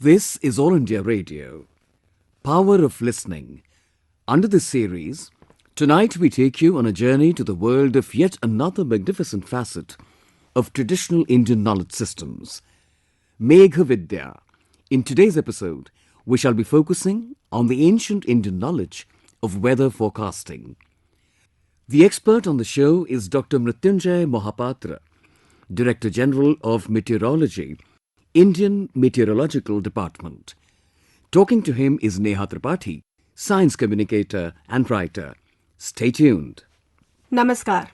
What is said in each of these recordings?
This is All India Radio, Power of Listening. Under this series, tonight we take you on a journey to the world of yet another magnificent facet of traditional Indian knowledge systems, Megh Vidya. In today's episode, we shall be focusing on the ancient Indian knowledge of weather forecasting. The expert on the show is Dr. Mrutyunjay Mohapatra, Director General of Meteorology, Indian Meteorological Department. Talking to him is Neha Tripathi, science communicator and writer. Stay tuned. Namaskar.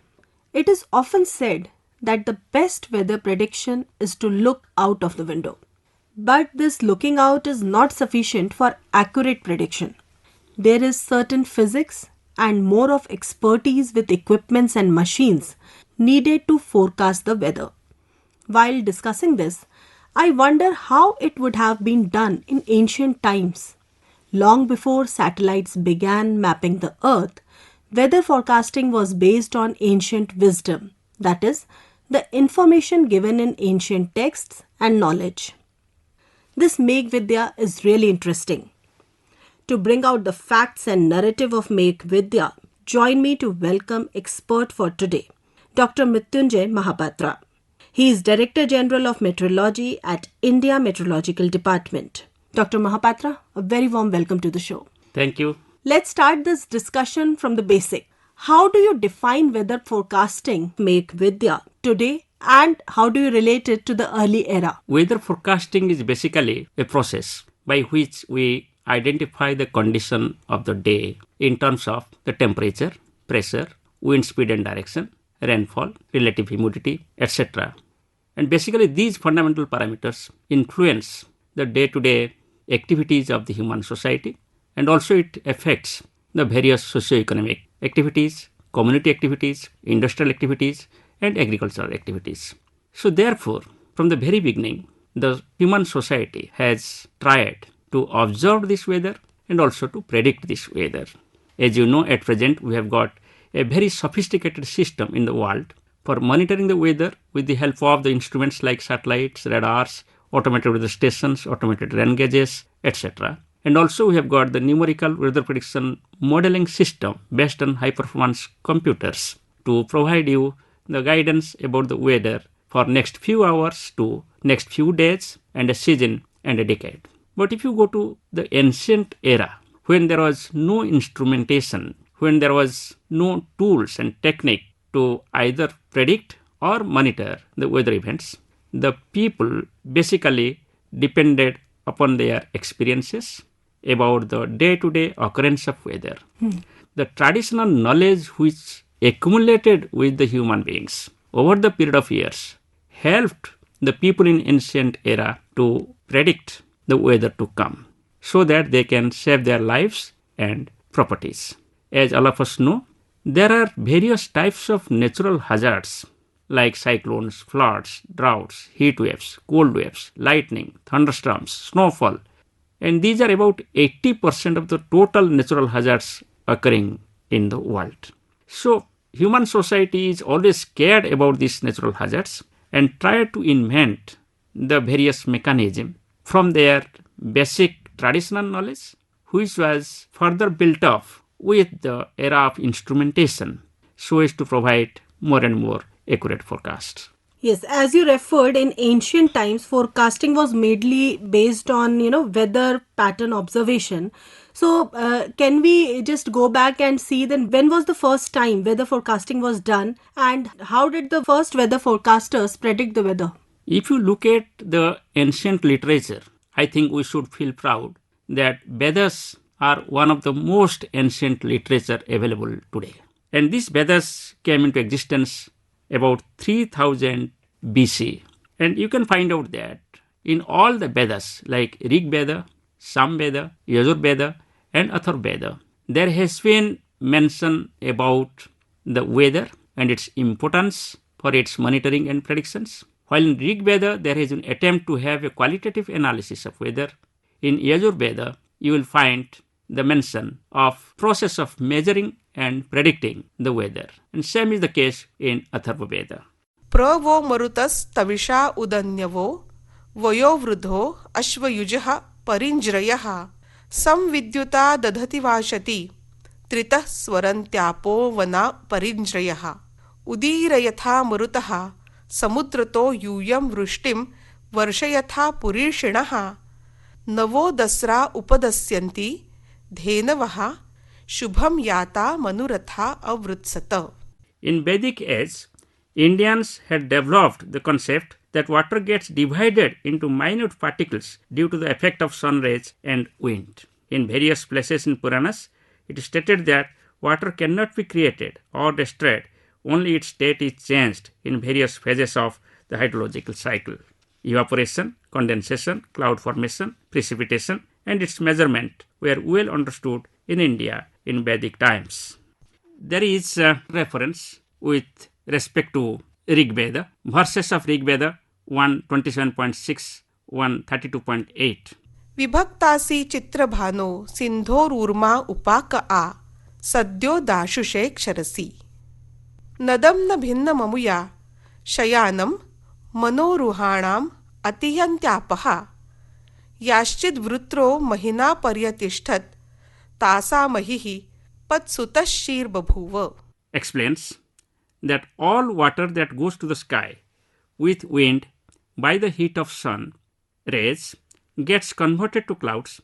It is often said that the best weather prediction is to look out of the window. But this looking out is not sufficient for accurate prediction. There is certain physics and more of expertise with equipments and machines needed to forecast the weather. While discussing this, I wonder how it would have been done in ancient times. Long before satellites began mapping the earth, weather forecasting was based on ancient wisdom, that is, the information given in ancient texts and knowledge. This Megh Vidya is really interesting. To bring out the facts and narrative of Megh Vidya, join me to welcome expert for today, Dr. Mrutyunjay Mohapatra. He is Director General of Meteorology at India Meteorological Department. Dr. Mohapatra, a very warm welcome to the show. Thank you. Let's start this discussion from the basic. How do you define weather forecasting, Megh Vidya, today, and how do you relate it to the early era? Weather forecasting is basically a process by which we identify the condition of the day in terms of the temperature, pressure, wind speed and direction, rainfall, relative humidity, etc. And basically these fundamental parameters influence the day-to-day activities of the human society, and also it affects the various socio-economic activities, community activities, industrial activities and agricultural activities. So therefore, from the very beginning, the human society has tried to observe this weather and also to predict this weather. As you know, at present we have got a very sophisticated system in the world for monitoring the weather with the help of the instruments like satellites, radars, automated weather stations, automated rain gauges, etc. And also we have got the numerical weather prediction modeling system based on high-performance computers to provide you the guidance about the weather for next few hours to next few days and a season and a decade. But if you go to the ancient era, when there was no instrumentation, when there was no tools and technique to either predict or monitor the weather events, the people basically depended upon their experiences about the day-to-day occurrence of weather. The traditional knowledge which accumulated with the human beings over the period of years helped the people in ancient era to predict the weather to come so that they can save their lives and properties. As all of us know, there are various types of natural hazards like cyclones, floods, droughts, heat waves, cold waves, lightning, thunderstorms, snowfall, and these are about 80% of the total natural hazards occurring in the world. So, human society is always scared about these natural hazards and try to invent the various mechanisms from their basic traditional knowledge, which was further built up with the era of instrumentation so as to provide more and more accurate forecasts. Yes, as you referred, in ancient times, forecasting was mainly based on, weather pattern observation. So, can we just go back and see then when was the first time weather forecasting was done and how did the first weather forecasters predict the weather? If you look at the ancient literature, I think we should feel proud that Vedas are one of the most ancient literature available today. And these Vedas came into existence about 3000 BC. And you can find out that in all the Vedas like Rig Veda, Sam Veda, Yajur Veda and Atharva Veda, there has been mention about the weather and its importance for its monitoring and predictions. While in Rig Veda, there is an attempt to have a qualitative analysis of weather. In Yajur Veda, you will find the mention of process of measuring and predicting the weather. And same is the case in Atharva Veda. Pravo marutas tavisha udanyavo वयोवृद्धो अश्वयुजः परिञ्ज्रयः संविद्युता दधति वाशति त्रितः स्वरन्त्यापो वना परिञ्ज्रयः उदीरयथा मरुतः समुद्रतो यूयं वृष्टिं वर्षयथा पुरीषिणः नवो दस्रा उपदस्यन्ति धेनवः शुभम याता Manoratha अवृत्सत. In Vedic age, Indians had developed the concept that water gets divided into minute particles due to the effect of sun rays and wind. In various places in Puranas, it is stated that water cannot be created or destroyed, only its state is changed in various phases of the hydrological cycle. Evaporation, condensation, cloud formation, precipitation, and its measurement were well understood in India in Vedic times. There is a reference with respect to Rig Veda, verses of Rig Veda 127.6, 132.8. विभक्तासि चित्रभानो सिन्धोरूर्मा उपाक आ सद्यो दाशुषे क्षरसि नदं न भिन्नममुया शयानं मनोरुहाणाम् अतियन्त्यापः याश्चिद्वृत्रो महिना पर्यतिष्ठत् तासामहिः पत्सुतश्शीर्बभूव. Explains that all water that goes to the sky with wind by the heat of sun rays gets converted to clouds,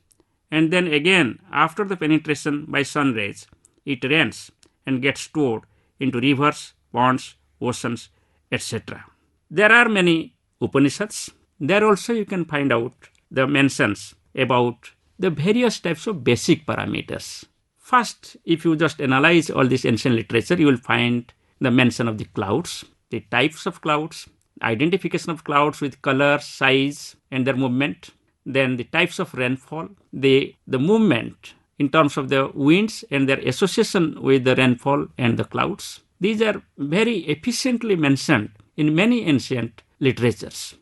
and then again after the penetration by sun rays it rains and gets stored into rivers, ponds, oceans, etc. There are many Upanishads. There also you can find out the mentions about the various types of basic parameters. First, if you just analyze all this ancient literature, you will find the mention of the clouds, the types of clouds, identification of clouds with color, size, and their movement. Then the types of rainfall, the movement in terms of the winds and their association with the rainfall and the clouds. These are very efficiently mentioned in many ancient literatures.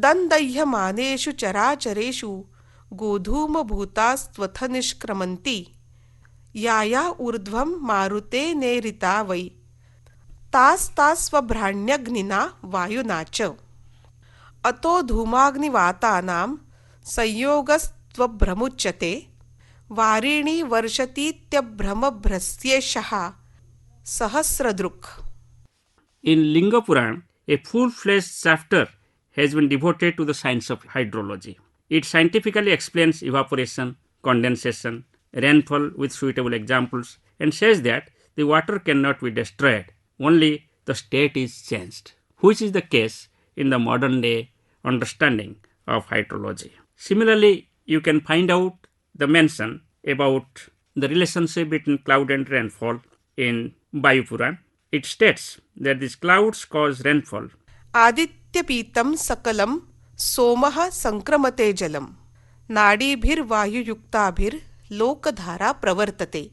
दन्दह्यमानेषु चराचरेषु गोधूमभूतास्त्वथ निष्क्रमन्ति याया ऊर्ध्वं मारुते नेरिता वै तास्तास्वभ्राण्यग्निना वायुना च अतो धूमाग्निवातानां संयोगस्त्वभ्रमुच्यते वारिणी वर्षतीत्यभ्रमभ्रस्येषः सहस्रदृक्. In Linga Puran, a full-fledged chapter has been devoted to the science of hydrology. It scientifically explains evaporation, condensation, rainfall with suitable examples, and says that the water cannot be destroyed, only the state is changed, which is the case in the modern day understanding of hydrology. Similarly, you can find out the mention about the relationship between cloud and rainfall in Vayu Puran. It states that these clouds cause rainfall. आदित्यपीतं सकलं सोमः संक्रमते जलं नाडीभिर्वायुयुक्ताभिर्लोकधारा प्रवर्तते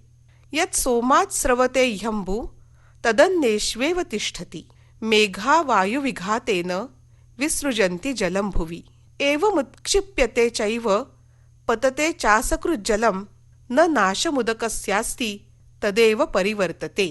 यत् सोमात् स्रवते ह्यम्बु तदन्येष्वेव तिष्ठति मेघा वायुविघातेन विसृजन्ति जलं भुवि एवमुत्क्षिप्यते चैव पतते चासकृज्जलं न नाशमुदकस्यास्ति तदेव परिवर्तते.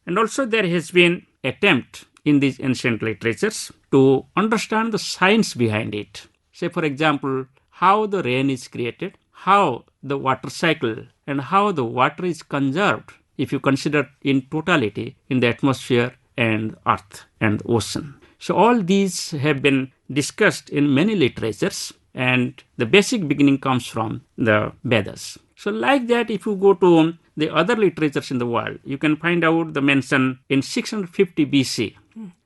And also there has been attempt in these ancient literatures to understand the science behind it. Say for example, how the rain is created, how the water cycle, and how the water is conserved if you consider in totality in the atmosphere and earth and ocean. So all these have been discussed in many literatures, and the basic beginning comes from the Vedas. So like that, if you go to the other literatures in the world, you can find out the mention in 650 BC.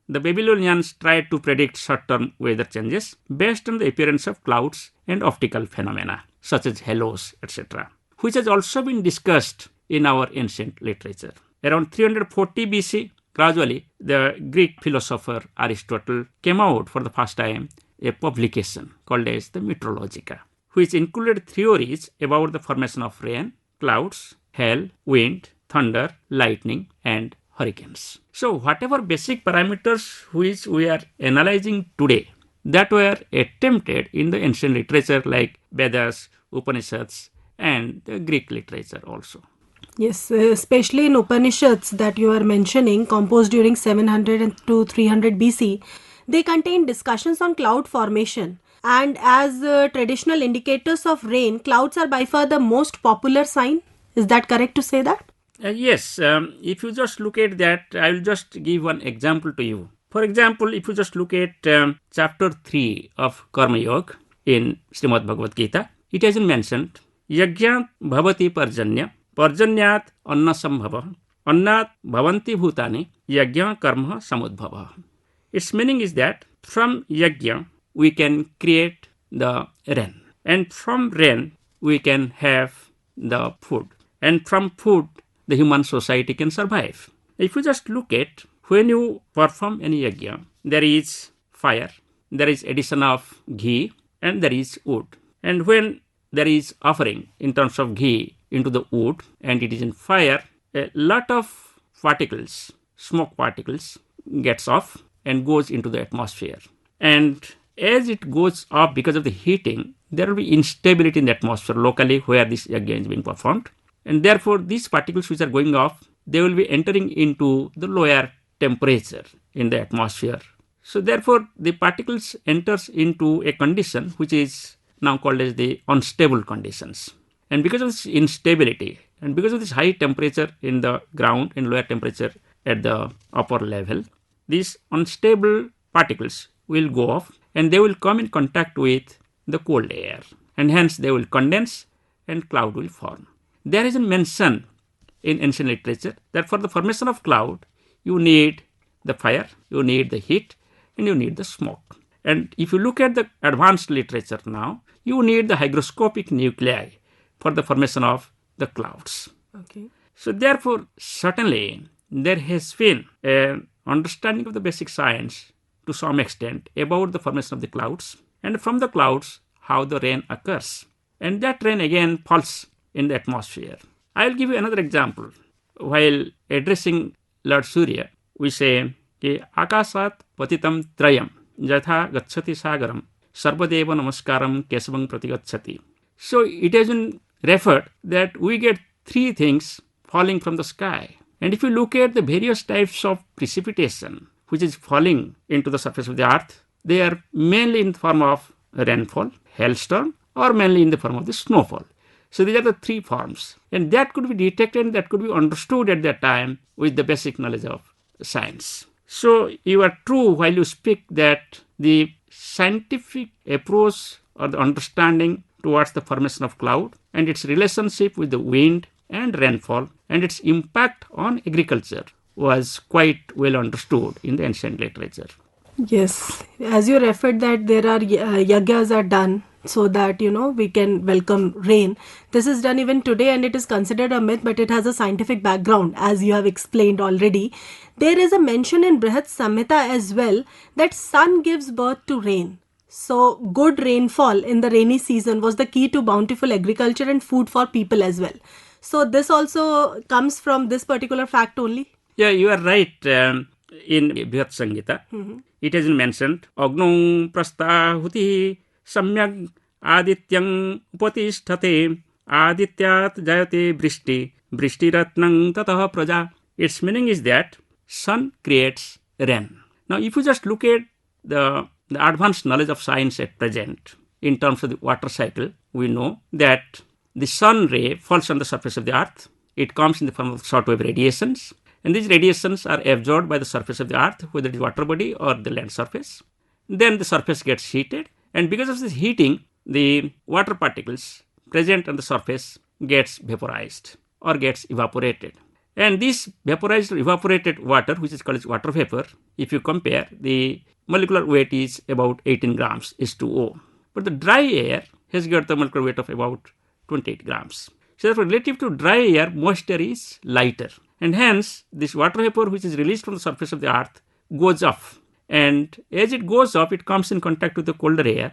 The Babylonians tried to predict short-term weather changes based on the appearance of clouds and optical phenomena, such as halos, etc., which has also been discussed in our ancient literature. Around 340 BC, gradually, the Greek philosopher Aristotle came out for the first time a publication called as the Meteorological, which included theories about the formation of rain, clouds, hail, wind, thunder, lightning, and hurricanes. So whatever basic parameters which we are analyzing today, that were attempted in the ancient literature like Vedas, Upanishads, and the Greek literature also. Yes, especially in Upanishads that you are mentioning, composed during 700 to 300 BC, they contain discussions on cloud formation And as traditional indicators of rain, clouds are by far the most popular sign. Is that correct to say that? Yes, if you just look at that, I will just give one example to you. For example, if you just look at chapter 3 of Karma Yoga in Srimad Bhagavad Gita, it has been mentioned, Yajnat bhavati parjanya, parjanyat anna sambhava, annat bhavanti bhutani, yajna karma samudbhava. Its meaning is that from yajna we can create the rain, and from rain we can have the food, and from food the human society can survive. If you just look at when you perform any yajna, there is fire, there is addition of ghee, and there is wood. And when there is offering in terms of ghee into the wood and it is in fire, a lot of particles, smoke particles, gets off and goes into the atmosphere. And as it goes up because of the heating, there will be instability in the atmosphere locally where this yajna is being performed. And therefore, these particles which are going off, they will be entering into the lower temperature in the atmosphere. So therefore, the particles enters into a condition which is now called as the unstable conditions. And because of this instability and because of this high temperature in the ground and lower temperature at the upper level, these unstable particles will go off and they will come in contact with the cold air, and hence they will condense and cloud will form. There is a mention in ancient literature that for the formation of cloud, you need the fire, you need the heat, and you need the smoke. And if you look at the advanced literature now, you need the hygroscopic nuclei for the formation of the clouds. Okay. So therefore, certainly there has been an understanding of the basic science to some extent about the formation of the clouds, and from the clouds how the rain occurs. And that rain again falls in the atmosphere. I will give you another example. While addressing Lord Surya, we say, Akasat patitam trayam jatha gacchati sagaram sarvadeva namaskaram kesavang pratigacchati. So it has been referred that we get three things falling from the sky. And if you look at the various types of precipitation which is falling into the surface of the earth, they are mainly in the form of rainfall, hailstorm, or mainly in the form of the snowfall. So these are the three forms. And that could be detected and that could be understood at that time with the basic knowledge of science. So you are true while you speak that the scientific approach or the understanding towards the formation of cloud and its relationship with the wind and rainfall and its impact on agriculture was quite well understood in the ancient literature. Yes, as you referred that there are yagyas are done so that we can welcome rain. This is done even today and it is considered a myth, but it has a scientific background as you have explained already. There is a mention in Brihat Samhita as well that sun gives birth to rain. So good rainfall in the rainy season was the key to bountiful agriculture and food for people as well. So this also comes from this particular fact only. Yeah, you are right. In Brihat Samhita, it has been mentioned, Agnon Huti Samyak Adityang Upatisthate Adityat Jayate Brishti Brishtiratnang Tataha Praja. Its meaning is that sun creates rain. Now, if you just look at the advanced knowledge of science at present in terms of the water cycle, we know that the sun ray falls on the surface of the earth. It comes in the form of shortwave radiations. And these radiations are absorbed by the surface of the earth, whether it is water body or the land surface. Then the surface gets heated, and because of this heating, the water particles present on the surface gets vaporized or gets evaporated. And this vaporized or evaporated water, which is called as water vapor, if you compare, the molecular weight is about 18 grams H2O. But the dry air has got the molecular weight of about 28 grams. So therefore, relative to dry air, moisture is lighter. And hence, this water vapor which is released from the surface of the earth goes up. And as it goes up, it comes in contact with the colder air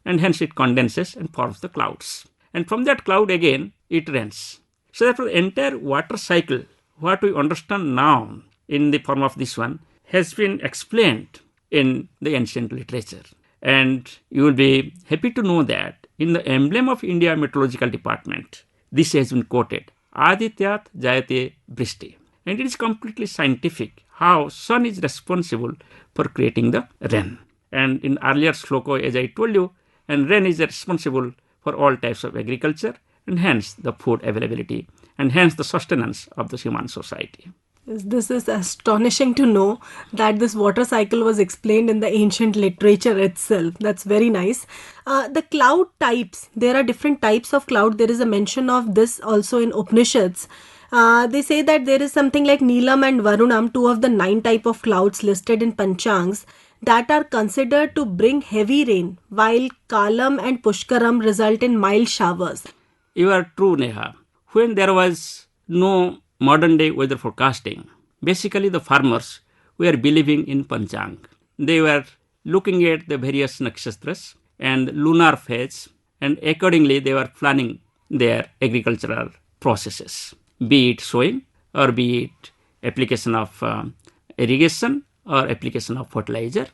and hence it condenses and forms the clouds. And from that cloud again, it rains. So therefore, the entire water cycle, what we understand now in the form of this one, has been explained in the ancient literature. And you will be happy to know that in the emblem of India Meteorological Department, this has been quoted, Adityat Jayate Brishti. And it is completely scientific how sun is responsible for creating the rain. And in earlier sloka, as I told you, and rain is responsible for all types of agriculture and hence the food availability and hence the sustenance of the human society. This is astonishing to know that this water cycle was explained in the ancient literature itself. That's very nice. The cloud types, there are different types of cloud. There is a mention of this also in Upanishads. They say that there is something like Neelam and Varunam, two of the 9 type of clouds listed in Panchangs, that are considered to bring heavy rain, while Kalam and Pushkaram result in mild showers. You are true, Neha. When there was no modern day weather forecasting, basically the farmers were believing in Panchang. They were looking at the various nakshatras and lunar phase, and accordingly they were planning their agricultural processes, be it sowing or be it application of irrigation or application of fertilizer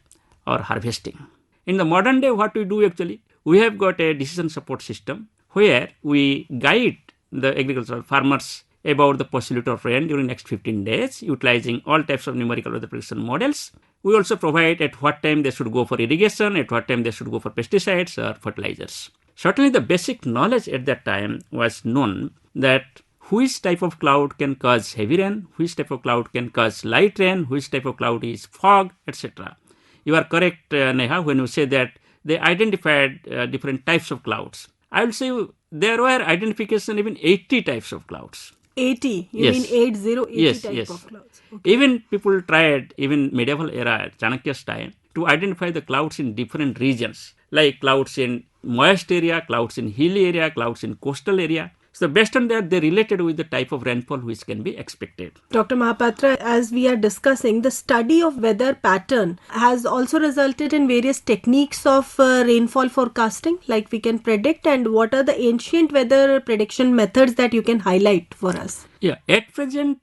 or harvesting. In the modern day, what we do actually, we have got a decision support system where we guide the agricultural farmers about the possibility of rain during next 15 days, utilizing all types of numerical weather prediction models. We also provide at what time they should go for irrigation, at what time they should go for pesticides or fertilizers. Certainly the basic knowledge at that time was known that which type of cloud can cause heavy rain, which type of cloud can cause light rain, which type of cloud is fog, etc. You are correct, Neha, when you say that they identified different types of clouds. I will say there were identification even 80 types of clouds. 80? You Yes. mean 80 Yes, type yes. of clouds? Okay. Even people tried, even medieval era, Chanakya's time, to identify the clouds in different regions, like clouds in moist area, clouds in hilly area, clouds in coastal area. So based on that, they related with the type of rainfall which can be expected. Dr. Mohapatra, as we are discussing, the study of weather pattern has also resulted in various techniques of rainfall forecasting, like we can predict, and what are the ancient weather prediction methods that you can highlight for us? Yeah, at present,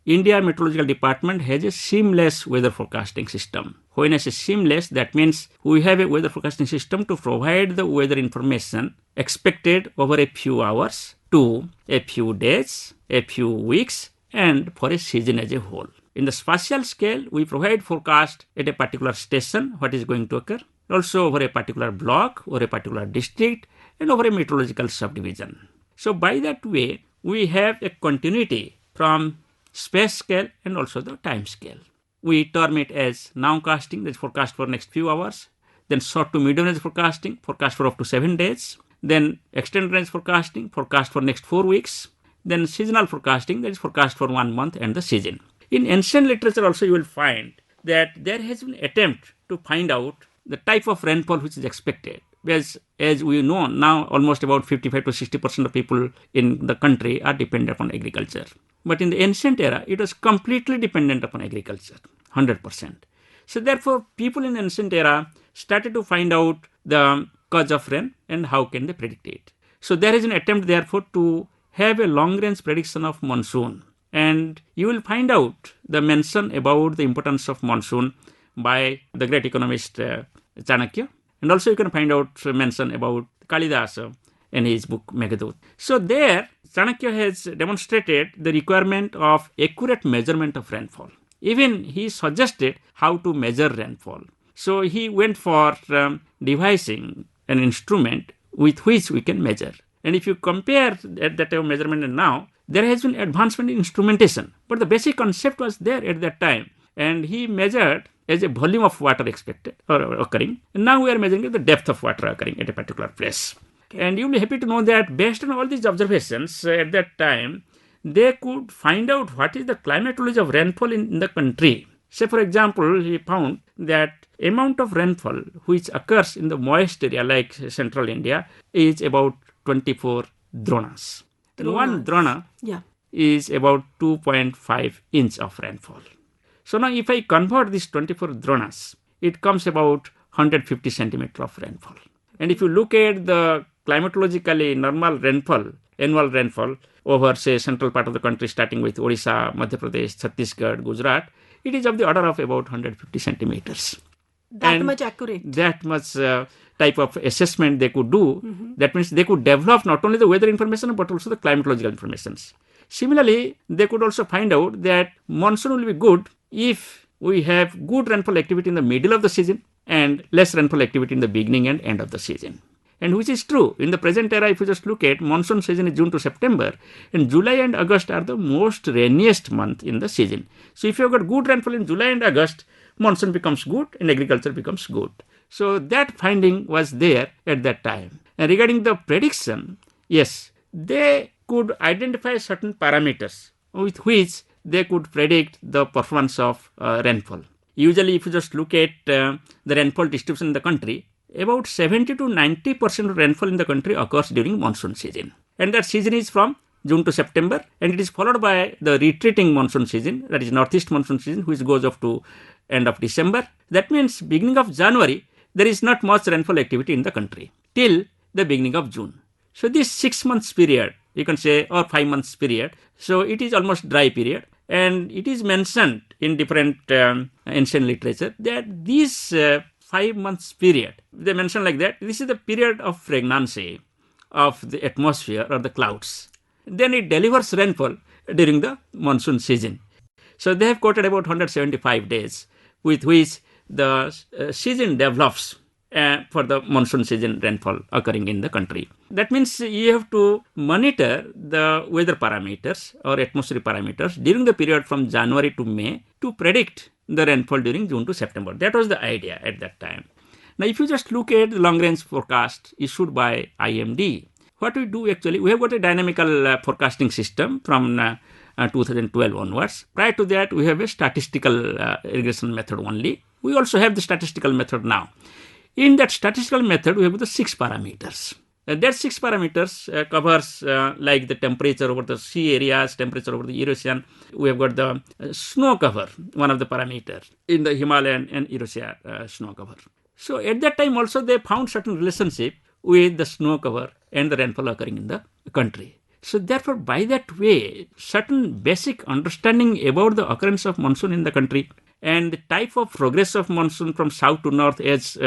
India Meteorological Department has a seamless weather forecasting system. When I say seamless, that means we have a weather forecasting system to provide the weather information expected over a few hours to a few days, a few weeks, and for a season as a whole. In the spatial scale, we provide forecast at a particular station, what is going to occur, also over a particular block or a particular district, and over a meteorological subdivision. So by that way, we have a continuity from space scale and also the time scale. We term it as nowcasting, that's forecast for next few hours, then short to medium range forecasting, forecast for up to 7 days, then extended range forecasting, forecast for next 4 weeks, then seasonal forecasting, that is forecast for 1 month and the season. In ancient literature also you will find that there has been attempt to find out the type of rainfall which is expected. Because as we know now, almost about 55 to 60% of people in the country are dependent upon agriculture. But in the ancient era, it was completely dependent upon agriculture, 100%. So therefore, people in the ancient era started to find out the cause of rain and how can they predict it. So there is an attempt therefore to have a long-range prediction of monsoon. And you will find out the mention about the importance of monsoon by the great economist Chanakya. And also you can find out mention about Kalidasa in his book Megh. So there, Chanakya has demonstrated the requirement of accurate measurement of rainfall. Even he suggested how to measure rainfall. So he went for devising an instrument with which we can measure. And if you compare at that time of measurement and now, there has been advancement in instrumentation. But the basic concept was there at that time. And he measured as a volume of water expected or occurring. And now we are measuring the depth of water occurring at a particular place. And you'll be happy to know that based on all these observations at that time, they could find out what is the climatology of rainfall in the country. Say, for example, he found that amount of rainfall which occurs in the moist area like central India is about 24 dronas. And one drona is about 2.5 inch of rainfall. So now if I convert these 24 dronas, it comes about 150 centimeter of rainfall. And if you look at the climatologically normal rainfall, annual rainfall over say central part of the country starting with Odisha, Madhya Pradesh, Chhattisgarh, Gujarat, it is of the order of about 150 centimeters. That much accurate. That much type of assessment they could do. Mm-hmm. That means they could develop not only the weather information but also the climatological information. Similarly, they could also find out that monsoon will be good if we have good rainfall activity in the middle of the season and less rainfall activity in the beginning and end of the season. And which is true. In the present era, if you just look at monsoon season is June to September, and July and August are the most rainiest month in the season. So if you have got good rainfall in July and August, monsoon becomes good and agriculture becomes good. So that finding was there at that time. And regarding the prediction, yes, they could identify certain parameters with which they could predict the performance of rainfall. Usually, if you just look at the rainfall distribution in the country, about 70 to 90% of rainfall in the country occurs during monsoon season. And that season is from June to September, and it is followed by the retreating monsoon season, that is northeast monsoon season, which goes up to end of December. That means beginning of January, there is not much rainfall activity in the country till the beginning of June. So this 6 months period, you can say, or 5 months period, so it is almost dry period. And it is mentioned in different ancient literature that this 5 months period, they mention like that, this is the period of pregnancy of the atmosphere or the clouds. Then it delivers rainfall during the monsoon season. So they have quoted about 175 days with which the season develops for the monsoon season rainfall occurring in the country. That means you have to monitor the weather parameters or atmospheric parameters during the period from January to May to predict the rainfall during June to September. That was the idea at that time. Now, if you just look at the long-range forecast issued by IMD, what we do actually, we have got a dynamical forecasting system from 2012 onwards. Prior to that, we have a statistical regression method only. We also have the statistical method now. In that statistical method, we have the 6 parameters. That 6 parameters covers like the temperature over the sea areas, temperature over the Eurasian. We have got the snow cover, one of the parameters in the Himalayan and Eurasia snow cover. So at that time also they found certain relationship with the snow cover and the rainfall occurring in the country. So therefore, by that way, certain basic understanding about the occurrence of monsoon in the country and the type of progress of monsoon from south to north as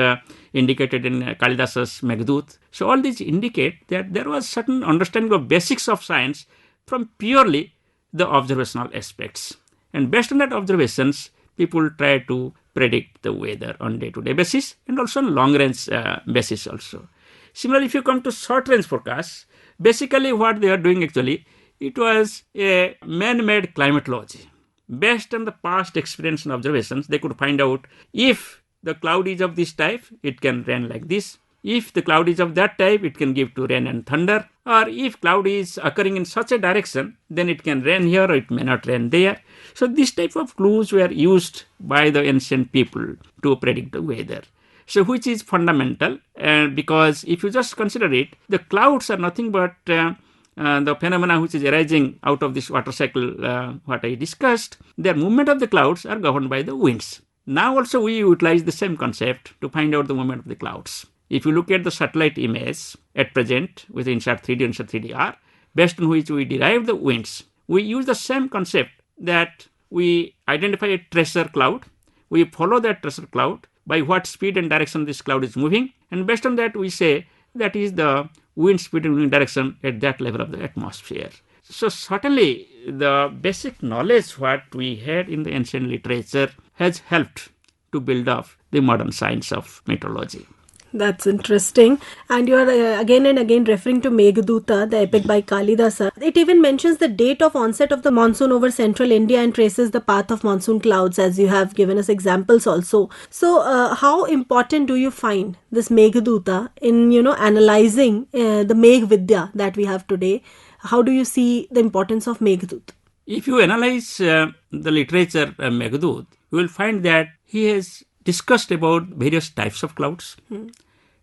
indicated in Kalidasa's Meghdut. So all these indicate that there was certain understanding of basics of science from purely the observational aspects. And based on that observations, people try to predict the weather on day-to-day basis and also on long-range basis also. Similarly, if you come to short-range forecasts, basically what they are doing actually, it was a man-made climatology. Based on the past experience and observations, they could find out if the cloud is of this type, it can rain like this. If the cloud is of that type, it can give to rain and thunder. Or if cloud is occurring in such a direction, then it can rain here or it may not rain there. So this type of clues were used by the ancient people to predict the weather. So which is fundamental, because if you just consider it, the clouds are nothing but the phenomena which is arising out of this water cycle, what I discussed. The movement of the clouds are governed by the winds. Now also we utilize the same concept to find out the movement of the clouds. If you look at the satellite image at present with INSAT 3D and INSAT 3DR, based on which we derive the winds, we use the same concept that we identify a tracer cloud, we follow that tracer cloud, by what speed and direction this cloud is moving, and based on that we say that is the wind speed and wind direction at that level of the atmosphere. So certainly the basic knowledge what we had in the ancient literature has helped to build up the modern science of meteorology. That's interesting. And you are again and again referring to Meghdut, the epic by Kalidasa. It even mentions the date of onset of the monsoon over central India and traces the path of monsoon clouds, as you have given us examples also. So how important do you find this Meghdut in, analyzing the Megh Vidya that we have today? How do you see the importance of Meghdut? If you analyze the literature Meghdut, you will find that he has discussed about various types of clouds.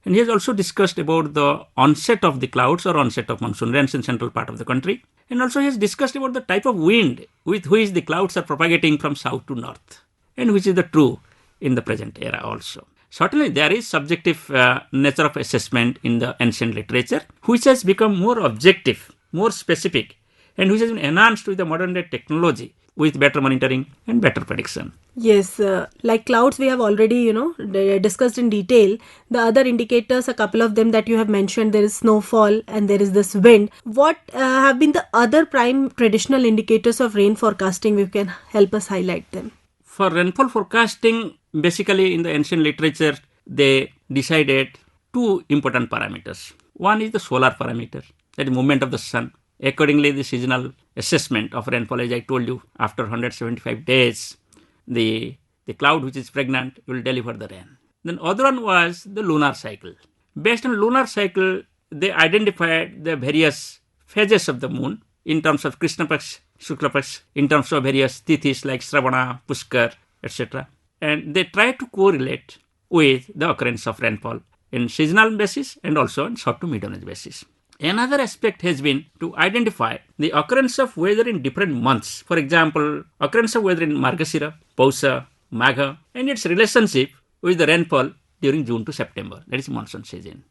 And he has also discussed about the onset of the clouds or onset of monsoon rains in central part of the country. And also he has discussed about the type of wind with which the clouds are propagating from south to north, and which is the true in the present era also. Certainly there is subjective nature of assessment in the ancient literature, which has become more objective, more specific, and which has been enhanced with the modern day technology with better monitoring and better prediction. Yes, like clouds we have already, discussed in detail. The other indicators, a couple of them that you have mentioned, there is snowfall and there is this wind. What have been the other prime traditional indicators of rain forecasting? You can help us highlight them. For rainfall forecasting, basically in the ancient literature, they decided two important parameters. One is the solar parameter, that is movement of the sun. Accordingly, the seasonal assessment of rainfall, as I told you, after 175 days, the cloud which is pregnant will deliver the rain. Then other one was the lunar cycle. Based on lunar cycle, they identified the various phases of the moon in terms of Krishna Paksha, Shukla Paksha, in terms of various tithis like Shravana, Pushkar, etc. And they try to correlate with the occurrence of rainfall in seasonal basis and also on short to medium range basis. Another aspect has been to identify the occurrence of weather in different months. For example, occurrence of weather in Margashira, Pausha, Magha, and its relationship with the rainfall during June to September, that is monsoon season.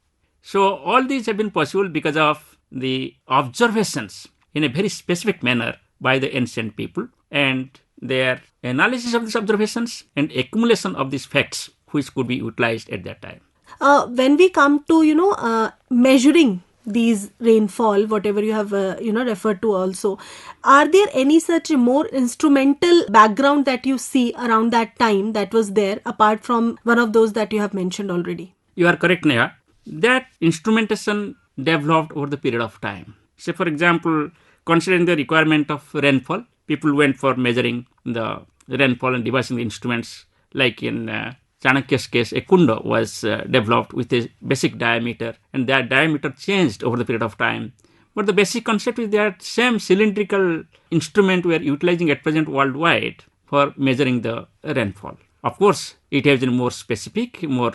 So all these have been possible because of the observations in a very specific manner by the ancient people and their analysis of these observations and accumulation of these facts which could be utilized at that time. When we come to measuring these rainfall, whatever you have referred to also, are there any such more instrumental background that you see around that time that was there apart from one of those that you have mentioned already? You are correct, Neha. That instrumentation developed over the period of time. Say, for example, considering the requirement of rainfall, people went for measuring the rainfall and devising the instruments. Like in Chanakya's case, a kunda was developed with a basic diameter, and that diameter changed over the period of time. But the basic concept is that same cylindrical instrument we are utilizing at present worldwide for measuring the rainfall. Of course, it has been more specific, more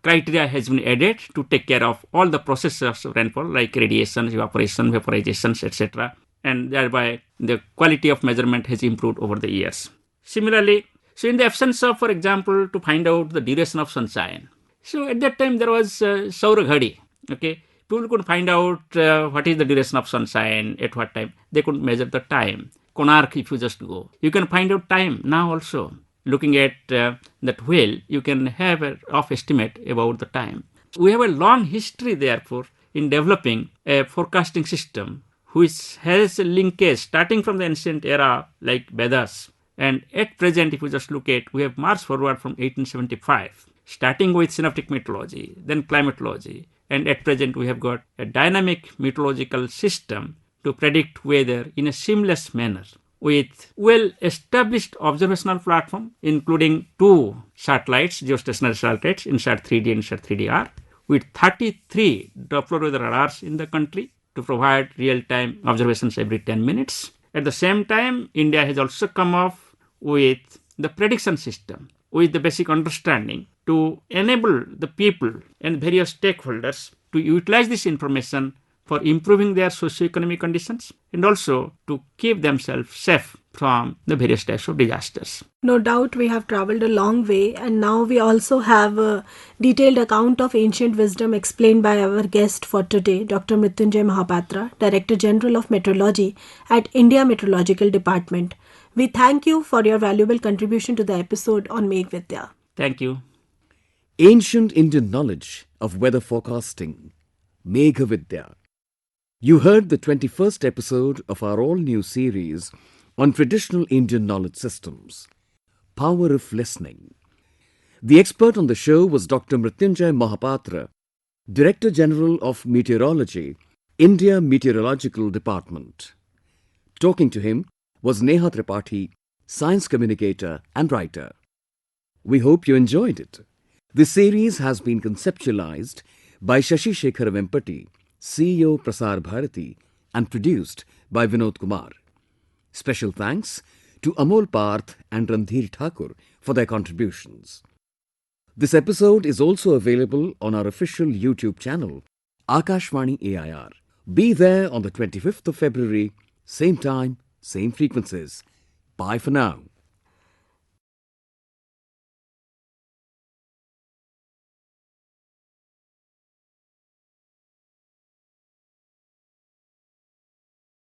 criteria has been added to take care of all the processes of rainfall like radiation, evaporation, vaporizations, etc. And thereby the quality of measurement has improved over the years. Similarly, so in the absence of, for example, to find out the duration of sunshine. So at that time there was Saura Ghadi. Okay, people could find out what is the duration of sunshine, at what time. They could measure the time. Konark, if you just go, you can find out time now also. Looking at that whale, you can have a rough estimate about the time. We have a long history, therefore, in developing a forecasting system which has a linkage starting from the ancient era like Vedas. And at present, if you just look at, we have marched forward from 1875, starting with synoptic meteorology, then climatology, and at present we have got a dynamic meteorological system to predict weather in a seamless manner with well-established observational platform, including two satellites, geostationary satellites, INSAT 3D and INSAT 3DR, with 33 Doppler weather radars in the country to provide real-time observations every 10 minutes. At the same time, India has also come up with the prediction system with the basic understanding to enable the people and various stakeholders to utilize this information for improving their socio-economic conditions and also to keep themselves safe from the various types of disasters. No doubt we have traveled a long way, and now we also have a detailed account of ancient wisdom explained by our guest for today, Dr. Mrutyunjay Mohapatra, Director General of Meteorology at India Meteorological Department. We thank you for your valuable contribution to the episode on Megh Vidya. Thank you. Ancient Indian knowledge of weather forecasting, Megh Vidya. You heard the 21st episode of our all-new series on traditional Indian knowledge systems, Power of Listening. The expert on the show was Dr. Mrutyunjay Mohapatra, Director General of Meteorology, India Meteorological Department. Talking to him was Neha Tripathi, science communicator and writer. We hope you enjoyed it. This series has been conceptualized by Shashi, Shekhar, Vempati, CEO Prasar Bharati, and produced by Vinod Kumar. Special thanks to Amol, Parth and Randhir Thakur for their contributions. This episode is also available on our official YouTube channel, Akashvani AIR. Be there on the 25th of February, same time, same frequencies. Bye for now.